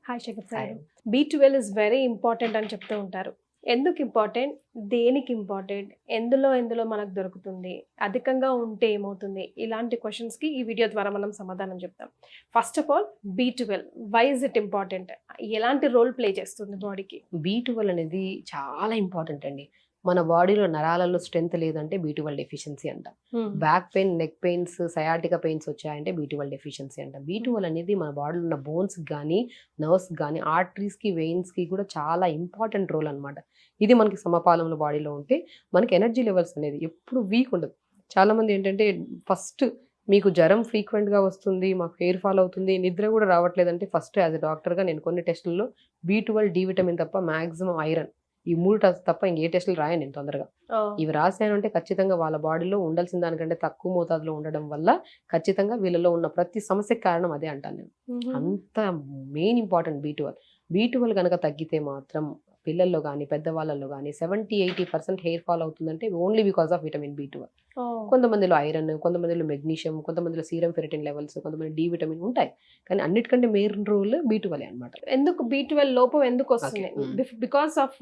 Hi Shekhar sir. Hi. B12 is very important అని చెప్తూ ఉంటారు. ఎందుకు ఇంపార్టెంట్? దేనికి ఇంపార్టెంట్? ఎందులో మనకు దొరుకుతుంది? అధికంగా ఉంటే ఏమవుతుంది? ఇలాంటి క్వశ్చన్స్కి ఈ వీడియో ద్వారా మనం సమాధానం చెప్తాం. First of all B12 why is it important? ఎలాంటి రోల్ ప్లే చేస్తుంది బాడీకి? B12 అనేది చాలా ఇంపార్టెంట్ అండి. మన బాడీలో నరాలలో స్ట్రెంత్ లేదంటే B12 డెఫిషియన్సీ అంటాం. Back pain, neck pains, sciatica pains వచ్చాయంటే B12 డెఫిషియన్సీ అంటాం. B12 అనేది మన బాడీలో ఉన్న బోన్స్ కానీ, నర్వ్స్ కానీ, ఆర్టరీస్కి, వెయిన్స్కి కూడా చాలా ఇంపార్టెంట్ రోల్ అనమాట. ఇది మనకి సమపాలంలో బాడీలో ఉంటే మనకి ఎనర్జీ లెవెల్స్ అనేది ఎప్పుడు వీక్ ఉండదు. చాలామంది ఏంటంటే ఫస్ట్ మీకు జ్వరం ఫ్రీక్వెంట్గా వస్తుంది, మాకు హెయిర్ ఫాల్ అవుతుంది, నిద్ర కూడా రావట్లేదంటే ఫస్ట్ యాజ్ ఎ డాక్టర్గా నేను కొన్ని టెస్టుల్లో B12, D విటమిన్ తప్ప మ్యాక్సిమం ఐరన్ ఈ 3 టెస్ట్ తప్ప ఇంకే టెస్టులు రాయను నేను తొందరగా. ఇవి రాశాను అంటే ఖచ్చితంగా వాళ్ళ బాడీలో ఉండాల్సిన దానికంటే తక్కువ మోతాదులో ఉండడం వల్ల ఖచ్చితంగా వీళ్ళలో ఉన్న ప్రతి సమస్యకి కారణం అదే అంటాను నేను. అంత మెయిన్ ఇంపార్టెంట్ B12 కనుక తగ్గితే మాత్రం పిల్లల్లో కానీ పెద్దవాళ్ళలో కానీ 70-80% హెయిర్ ఫాల్ అవుతుందంటే only because of vitamin B12. కొంతమందిలో ఐరన్, కొంతమందిలో మెగ్నీషియం, కొంతమందిలో సీరం ఫెరిటిన్ లెవెల్స్, కొంతమంది D విటమిన్ ఉంటాయి. కానీ అన్నిటికంటే మెయిన్ రోల్ B12 అనమాట. ఎందుకు B12 లోపం ఎందుకు వస్తుంది? బికాస్ ఆఫ్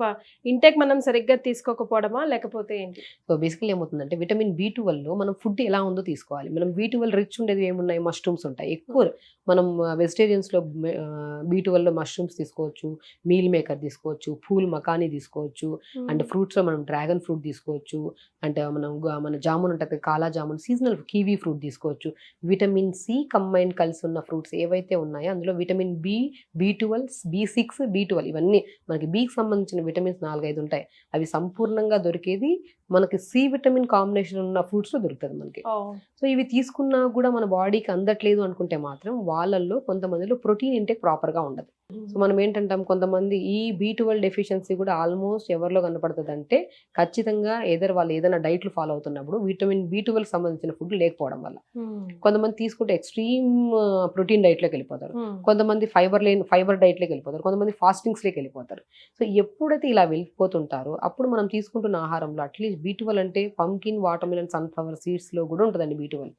ఇంటేక్ మనం సరిగ్గా తీసుకోకపోవడమా లేకపోతే ఏంటి? సో బేసికలీ ఏమవుతుందంటే విటమిన్ B12లో మనం ఫుడ్ ఎలా ఉందో తీసుకోవాలి. మనం B12 రిచ్ ఉండేది ఏమున్నాయి? మష్రూమ్స్ ఉంటాయి ఎక్కువ. మనం వెజిటేరియన్స్లో B12లో మష్రూమ్స్ తీసుకోవచ్చు, మీల్ మేకర్ తీసుకోవచ్చు, ఫూల్ మకానీ తీసుకోవచ్చు, అండ్ ఫ్రూట్స్లో మనం డ్రాగన్ ఫ్రూట్ తీసుకోవచ్చు, అంటే మన జామున్ ఉంటుంది కాలా జామున్, సీజనల్ కివీ ఫ్రూట్ తీసుకోవచ్చు. విటమిన్ C కంబైన్ కలిసి ఉన్న ఫ్రూట్స్ ఏవైతే ఉన్నాయో అందులో vitamin B, B12, B6, B12 ఇవన్నీ మనకి Bకి సంబంధించిన విటమిన్స్ 4-5 ఉంటాయి. అవి సంపూర్ణంగా దొరికేది మనకి C విటమిన్ కాంబినేషన్ ఉన్న ఫ్రూట్స్లో దొరుకుతుంది మనకి. సో ఇవి తీసుకున్నా కూడా మన బాడీకి అందట్లేదు అనుకుంటే మాత్రం వాళ్ళల్లో కొంతమందిలో ప్రోటీన్ ఇంటేక్ ప్రాపర్గా ఉండదు. సో మనం ఏంటంటాం, కొంతమంది ఈ B12 డెఫిషియన్సీ కూడా ఆల్మోస్ట్ ఎవరిలో కనపడుతుంది అంటే ఖచ్చితంగా వాళ్ళు ఏదైనా డైట్లు ఫాలో అవుతున్నప్పుడు విటమిన్ B12 సంబంధించిన ఫుడ్ లేకపోవడం వల్ల. కొంతమంది తీసుకుంటే ఎక్స్ట్రీమ్ ప్రోటీన్ డైట్లోకి వెళ్ళిపోతారు, కొంతమంది ఫైబర్ డైట్లోకి వెళ్ళిపోతారు, కొంతమంది ఫాస్టింగ్స్లోకి వెళ్ళిపోతారు. సో ఎప్పుడైతే ఇలా వెళ్ళిపోతుంటారో అప్పుడు మనం తీసుకుంటున్న ఆహారంలో అట్లీస్ట్ B12 అంటే పంకిన్, వాటర్మిలన్, సన్ఫ్లవర్ సీడ్స్లో కూడా ఉంటుందండి B12.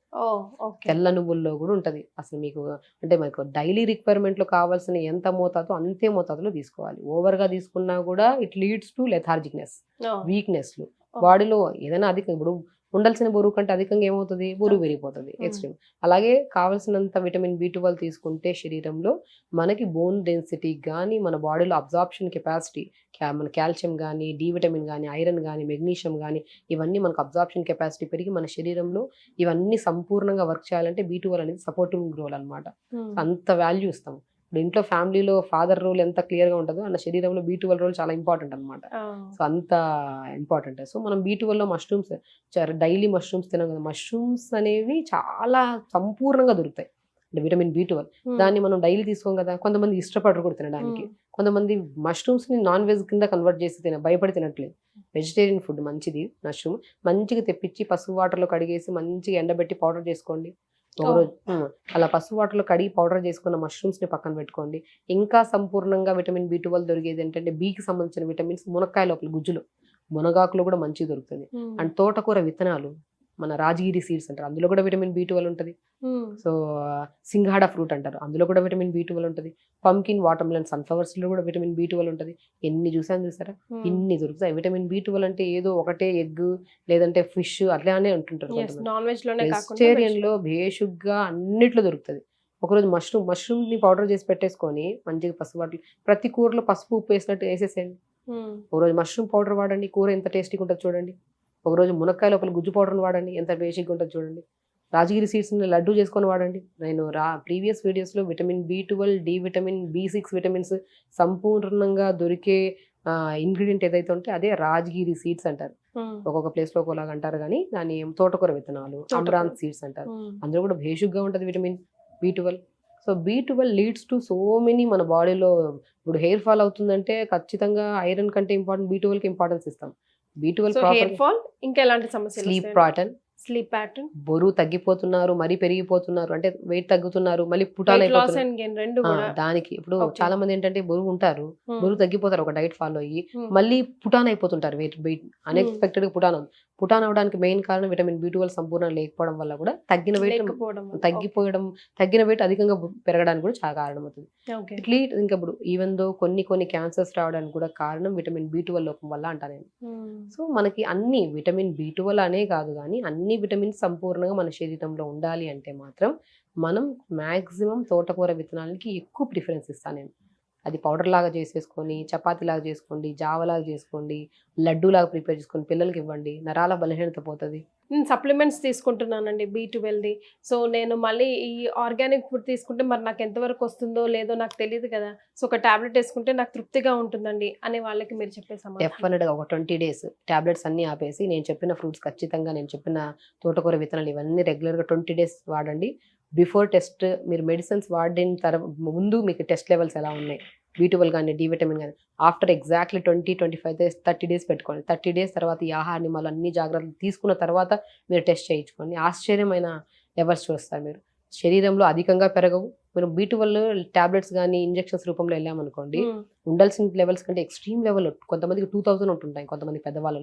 తెల్ల నువ్వుల్లో కూడా ఉంటుంది. అసలు మీకు అంటే మనకు డైలీ రిక్వైర్మెంట్లో కావాల్సిన ఎంత మోతాదో అంతే మోతాదులో తీసుకోవాలి. ఓవర్గా తీసుకున్నా కూడా ఇట్ లీడ్స్ టు లెథార్జిక్నెస్, వీక్నెస్లు. బాడీలో ఏదైనా అధికంగా ఇప్పుడు ఉండాల్సిన బరువు కంటే అధికంగా ఏమవుతుంది? బరువు పెరిగిపోతుంది ఎక్స్ట్రీమ్. అలాగే కావాల్సినంత విటమిన్ B12 తీసుకుంటే శరీరంలో మనకి బోన్ డెన్సిటీ కానీ, మన బాడీలో అబ్జార్ప్షన్ కెపాసిటీ, మన కాల్షియం కానీ, D విటమిన్ కానీ, ఐరన్ కానీ, మెగ్నీషియం కానీ ఇవన్నీ మనకు అబ్జార్ప్షన్ కెపాసిటీ పెరిగి మన శరీరంలో ఇవన్నీ సంపూర్ణంగా వర్క్ చేయాలంటే B12 అనేది సపోర్టివ్ రోల్ అనమాట. అంత వాల్యూ ఇస్తాం. ఇప్పుడు ఇంట్లో ఫ్యామిలీలో ఫాదర్ రోల్ ఎంత క్లియర్గా ఉంటుందో అన్న శరీరంలో B12 రోల్ చాలా ఇంపార్టెంట్ అనమాట. సో అంత ఇంపార్టెంట్. సో మనం B12లో మష్రూమ్స్ డైలీ మష్రూమ్స్ తినాం కదా, మష్రూమ్స్ అనేవి చాలా సంపూర్ణంగా దొరుకుతాయి అంటే విటమిన్ B12. దాన్ని మనం డైలీ తీసుకోం కదా, కొంతమంది ఇష్టపడరు కూడా తినడానికి. కొంతమంది మష్రూమ్స్ని నాన్ వెజ్ కింద కన్వర్ట్ చేసి భయపడి తినట్లేదు. వెజిటేరియన్ ఫుడ్ మంచిది. మష్రూమ్ మంచిగా తెప్పించి పసుపు వాటర్లో కడిగేసి మంచిగా ఎండబెట్టి పౌడర్ చేసుకోండి. ఒకరోజు అలా పసుపు వాటర్లో కడిగి పౌడర్ చేసుకున్న మష్రూమ్స్ని పక్కన పెట్టుకోండి. ఇంకా సంపూర్ణంగా విటమిన్ B12 దొరికేది ఏంటంటే Bకి సంబంధించిన విటమిన్స్ మునక్కాయ లోపల గుజ్జులు, మునగాకులో కూడా మంచిగా దొరుకుతుంది. అండ్ తోటకూర విత్తనాలు, మన రాజగిరి సీడ్స్ అంటారు, అందులో కూడా విటమిన్ B12 ఉంటుంది. సో సింగాడా ఫ్రూట్ అంటారు, అందులో కూడా విటమిన్ B12 ఉంటుంది. పంకిన్, వాటర్మిలన్, సన్ఫ్లవర్స్లో కూడా విటమిన్ B12 ఉంటుంది. ఎన్ని చూసారా, ఇన్ని దొరుకుతాయి. విటమిన్ B12 అంటే ఏదో ఒకటే ఎగ్ లేదంటే ఫిష్ అట్లానే ఉంటుంటారు. వెజిటేరియన్లో బేషుగ్గా అన్నిట్లో దొరుకుతుంది. ఒకరోజు మష్రూమ్ని పౌడర్ చేసి పెట్టేసుకొని మంచిగా పసుపు వాటర్ ప్రతి కూరలో పసుపు ఉప్పు వేసినట్టు వేసేసేయండి. ఒకరోజు మష్రూమ్ పౌడర్ వాడండి, కూర ఎంత టేస్టీగా ఉంటుంది చూడండి. ఒకరోజు మునక్కాయ లోపల గుజ్జు పౌడర్ని వాడండి, ఎంత బేసిక్గా ఉంటుంది చూడండి. రాజగిరి సీడ్స్ని లడ్డు చేసుకొని వాడండి. నేను ప్రీవియస్ వీడియోస్లో vitamin B12, D vitamin, B6 vitamins సంపూర్ణంగా దొరికే ఇంగ్రీడియంట్ ఏదైతే ఉంటే అదే రాజగిరి సీడ్స్ అంటారు. ఒక్కొక్క ప్లేస్లో ఒకలాగా అంటారు కానీ దాన్ని తోటకూర విత్తనాలు, అమ్రాంత్ సీడ్స్ అంటారు. అందులో కూడా బేసిక్గా ఉంటుంది vitamin B12. So B12 leads to so many మన బాడీలో. ఇప్పుడు హెయిర్ ఫాల్ అవుతుందంటే ఖచ్చితంగా ఐరన్ కంటే ఇంపార్టెంట్ B12కి ఇంపార్టెన్స్ ఇస్తాం. B12 హెయిర్ ఫాల్ ఇంకా ఎలాంటి సమస్యలు? స్లీప్ ప్యాటర్న్, బరువు తగ్గిపోతున్నారు, మరీ పెరిగిపోతున్నారు, అంటే వెయిట్ తగ్గుతున్నారు, మళ్ళీ పుటాన్ అయిపోతున్నారు. దానికి ఇప్పుడు చాలా మంది ఏంటంటే బరువు ఉంటారు, బరువు తగ్గిపోతారు ఒక డైట్ ఫాలో అయ్యి, మళ్ళీ పుటాన్ అయిపోతుంటారు. వెయిట్ అన్ఎక్స్పెక్టెడ్ గా పుటాన్ అవడానికి మెయిన్ కారణం విటమిన్ B12 సంపూర్ణంగా లేకపోవడం వల్ల కూడా తగ్గిన వెయిట్ లేకపోవడం వల్ల. తగ్గిన వెయిట్ అధికంగా పెరగడానికి కూడా చాలా కారణం అవుతుంది. ఓకే. ఇంకా ఇప్పుడు ఈవెన్ దో కొన్ని క్యాన్సర్స్ రావడానికి కూడా కారణం విటమిన్ B12 లోపం వల్ల అంటాను నేను. సో మనకి అన్ని విటమిన్ B12 అనే కాదు కానీ అన్ని విటమిన్స్ సంపూర్ణంగా మన శరీరంలో ఉండాలి అంటే మాత్రం మనం మ్యాక్సిమం తోటకూర విత్తనాలకి ఎక్కువ ప్రిఫరెన్స్ ఇస్తాను నేను. అది పౌడర్ లాగా చేసేసుకొని, చపాతీ లాగా చేసుకోండి, జావలాగా చేసుకోండి, లడ్డూ లాగా ప్రిపేర్ చేసుకొని పిల్లలకి ఇవ్వండి. నరాల బలహీనత పోతుంది. నేను సప్లిమెంట్స్ తీసుకుంటున్నానండి B12ది. సో నేను మళ్ళీ ఈ ఆర్గానిక్ ఫుడ్ తీసుకుంటే మరి నాకు ఎంతవరకు వస్తుందో లేదో నాకు తెలియదు కదా. సో ఒక టాబ్లెట్ వేసుకుంటే నాకు తృప్తిగా ఉంటుందండి అనే వాళ్ళకి మీరు చెప్పే సమాధానం. డెఫినెట్గా ఒక 20 days టాబ్లెట్స్ అన్నీ ఆపేసి నేను చెప్పిన ఫ్రూట్స్ ఖచ్చితంగా, నేను చెప్పిన తోటకూర విత్తనాలు ఇవన్నీ రెగ్యులర్గా 20 days వాడండి. బిఫోర్ టెస్ట్ మీరు మెడిసిన్స్ వాడిన తర్వాత ముందు మీకు టెస్ట్ లెవెల్స్ ఎలా ఉన్నాయి, B12 కానీ డి విటమిన్ కానీ, ఆఫ్టర్ ఎగ్జాక్ట్లీ 20-25 days 30 days పెట్టుకోండి. 30 days తర్వాత ఈ ఆహార నియమాలు అన్ని జాగ్రత్తలు తీసుకున్న తర్వాత మీరు టెస్ట్ చేయించుకోండి. ఆశ్చర్యమైన లెవెల్స్ చూస్తారు మీరు. శరీరంలో అధికంగా పెరగవు. మీరు B12 టాబ్లెట్స్ కానీ ఇంజెక్షన్స్ రూపంలో వెళ్ళామనుకోండి, ఉండాల్సిన లెవెల్స్ కంటే ఎక్స్ట్రీమ్ లెవెల్ కొంతమందికి 2000 ఉంటుంటాయి. కొంతమంది పెద్దవాళ్ళు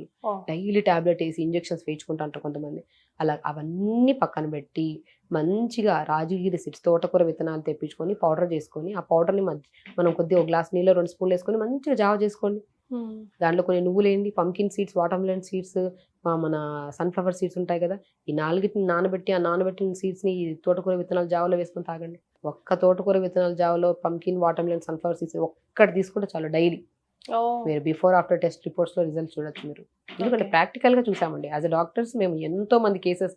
డైలీ టాబ్లెట్ వేసి ఇంజెక్షన్స్ వేయించుకుంటూ అంటారు కొంతమంది. అలా అవన్నీ పక్కన పెట్టి మంచిగా రాజగిరి సీడ్స్ తోటకూర విత్తనాలు తెప్పించుకొని పౌడర్ చేసుకొని ఆ పౌడర్ని మనం కొద్దిగా 1 గ్లాస్ నీళ్ళు 2 స్పూన్లు వేసుకొని మంచిగా జావ చేసుకోండి. దాంట్లో కొన్ని నువ్వులు వేయండి, పంకిన్ సీడ్స్, వాటర్మెలన్ సీడ్స్, మన సన్ఫ్లవర్ సీడ్స్ ఉంటాయి కదా, ఈ 4టిని నానబెట్టి ఆ నానబెట్టిన సీడ్స్ని ఈ తోటకూర విత్తనాలు జావలో వేసుకొని తాగండి. ఒక్క తోటకూర విత్తనాల జావలో పంకిన్, వాటర్మెలన్, సన్ఫ్లవర్ సీడ్స్ ఒక్కటి తీసుకుంటే చాలు డైలీ. మీరు బిఫోర్ ఆఫ్టర్ టెస్ట్ రిపోర్ట్స్లో రిజల్ట్ చూడొచ్చు మీరు. ఎందుకంటే ప్రాక్టికల్గా చూసామండి. యాజ్ అ డాక్టర్స్ మేము ఎంతో మంది కేసెస్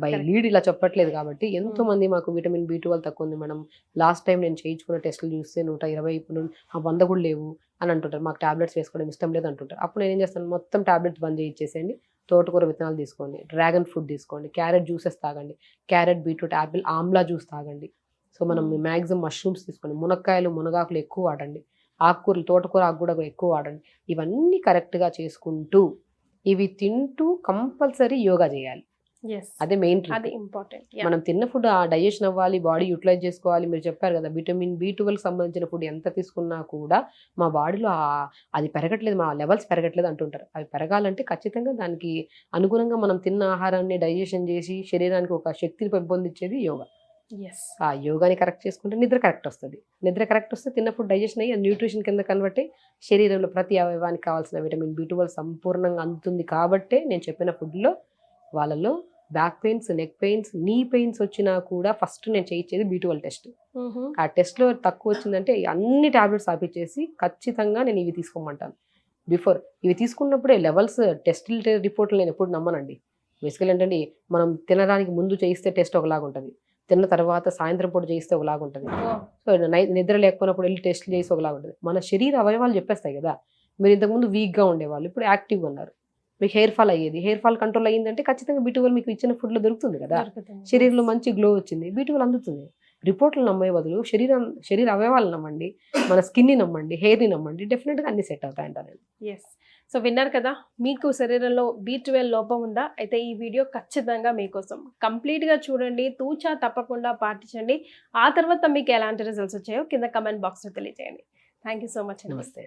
బై లీడ్ ఇలా చెప్పట్లేదు కాబట్టి ఎంతో మంది మాకు విటమిన్ B12 తక్కువ ఉంది మేడం, లాస్ట్ టైం నేను చేయించుకున్న టెస్టులు చూస్తే 120 ఇప్పుడు 100 కూడా లేవు అని అంటుంటారు. మాకు టాబ్లెట్స్ వేసుకోవడం ఇష్టం లేదు అంటుంటారు. అప్పుడు నేను ఏం చేస్తాను, మొత్తం టాబ్లెట్స్ బంద్ చేయించేసేయండి, తోటకూర విత్తనాలు తీసుకోండి, డ్రాగన్ ఫ్రూట్ తీసుకోండి, క్యారెట్ జ్యూసెస్ తాగండి, carrot, beetroot, Apple, Amla juice తాగండి. సో మనం మ్యాక్సిమం మష్రూమ్స్ తీసుకోండి, మునక్కాయలు, మునగాకులు ఎక్కువ వాడండి, ఆకుకూరలు, తోటకూర ఆకు కూడా ఎక్కువ వాడండి. ఇవన్నీ కరెక్ట్గా చేసుకుంటూ ఇవి తింటూ కంపల్సరీ యోగా చేయాలి. అదే మెయిన్. అది ఇంపార్టెంట్. మనం తిన్న ఫుడ్ ఆ డైజెషన్ అవ్వాలి, బాడీ యూటిలైజ్ చేసుకోవాలి. మీరు చెప్పారు కదా విటమిన్ B12 సంబంధించిన ఫుడ్ ఎంత తీసుకున్నా కూడా మా బాడీలో అది పెరగట్లేదు, మా లెవెల్స్ పెరగట్లేదు అంటుంటారు. అవి పెరగాలంటే ఖచ్చితంగా దానికి అనుగుణంగా మనం తిన్న ఆహారాన్ని డైజెషన్ చేసి శరీరానికి ఒక శక్తిని పెంపొందించేది యోగా. ఆ యోగాని కరెక్ట్ చేసుకుంటే నిద్ర కరెక్ట్ వస్తుంది. నిద్ర కరెక్ట్ వస్తే తిన్న ఫుడ్ డైజెషన్ అయ్యి న్యూట్రిషన్ కింద కన్వర్ట్ అయ్యి శరీరంలో ప్రతి అవయవానికి కావాల్సిన విటమిన్ B12 సంపూర్ణంగా అందుతుంది. కాబట్టే నేను చెప్పిన ఫుడ్లో వాళ్ళలో బ్యాక్ పెయిన్స్, నెక్ పెయిన్స్, నీ పెయిన్స్ వచ్చినా కూడా ఫస్ట్ నేను చేయించేది B12 టెస్ట్. ఆ టెస్ట్లో తక్కువ వచ్చిందంటే అన్ని టాబ్లెట్స్ ఆపిచ్చేసి ఖచ్చితంగా నేను ఇవి తీసుకోమంటాను. బిఫోర్ ఇవి తీసుకున్నప్పుడే లెవెల్స్ టెస్ట్ రిపోర్ట్లు నేను ఎప్పుడు నమ్మనండి. బేసికల్ ఏంటంటే మనం తినడానికి ముందు చేయిస్తే టెస్ట్ ఒకలాగా ఉంటుంది, తిన్న తర్వాత సాయంత్రం పూట చేయిస్తే ఒకలాగా ఉంటుంది. సో నిద్ర లేకపోయినప్పుడు వెళ్ళి టెస్ట్ చేసి ఒకలాగా ఉంటుంది. మన శరీర అవయవాలు చెప్పేస్తాయి కదా, మీరు ఇంతకుముందు వీక్గా ఉండేవాళ్ళు ఇప్పుడు యాక్టివ్గా ఉన్నారు, మీకు హెయిర్ ఫాల్ అయ్యేది, హెయిర్ ఫాల్ కంట్రోల్ అయ్యిందంటే ఖచ్చితంగా B12 మీకు ఇచ్చిన ఫుడ్లో దొరుకుతుంది కదా. శరీరంలో మంచి గ్లో వచ్చింది, B12 అందుతుంది. రిపోర్ట్లు నమ్మే బదులు శరీర అవయవాలు నమ్మండి, మన స్కిన్ని నమ్మండి, హెయిర్ని నమ్మండి, డెఫినెట్గా అన్ని సెట్ అవుతాయి అంటారు. సో విన్నారు కదా, మీకు శరీరంలో B12 లోపం ఉందా? అయితే ఈ వీడియో ఖచ్చితంగా మీకోసం. కంప్లీట్గా చూడండి, తూచా తప్పకుండా పాటించండి. ఆ తర్వాత మీకు ఎలాంటి రిజల్ట్స్ వచ్చాయో కింద కమెంట్ బాక్స్లో తెలియజేయండి. Thank you so much. నమస్తే.